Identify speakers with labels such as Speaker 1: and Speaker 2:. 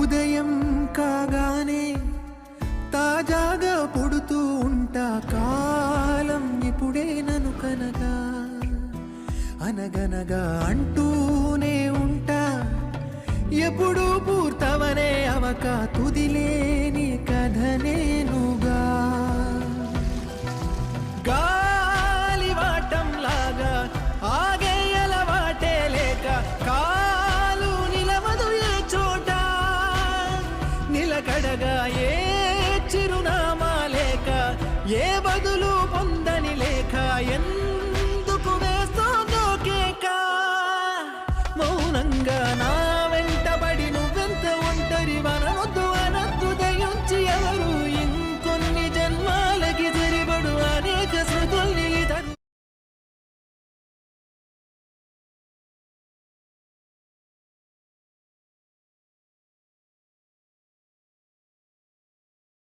Speaker 1: ఉదయం కాగానే తాజాగా పుడుతూ ఉంటా, కాలం ఇప్పుడే నన్ను కనగా అనగనగా అంటూనే ఉంటా, ఎప్పుడు పూర్తవనే అవక తుదిలేని కథ నేనుగా. గాలివాటంలాగా ఆగే అలవాటే లేక కాలు నిలవదు ఏ చోట, నిలకడగా ఏ చిరునామా లేక ఏ బదులు పొందని లేక ఎందుకు వేస్తోందో కేక, మౌనంగా నా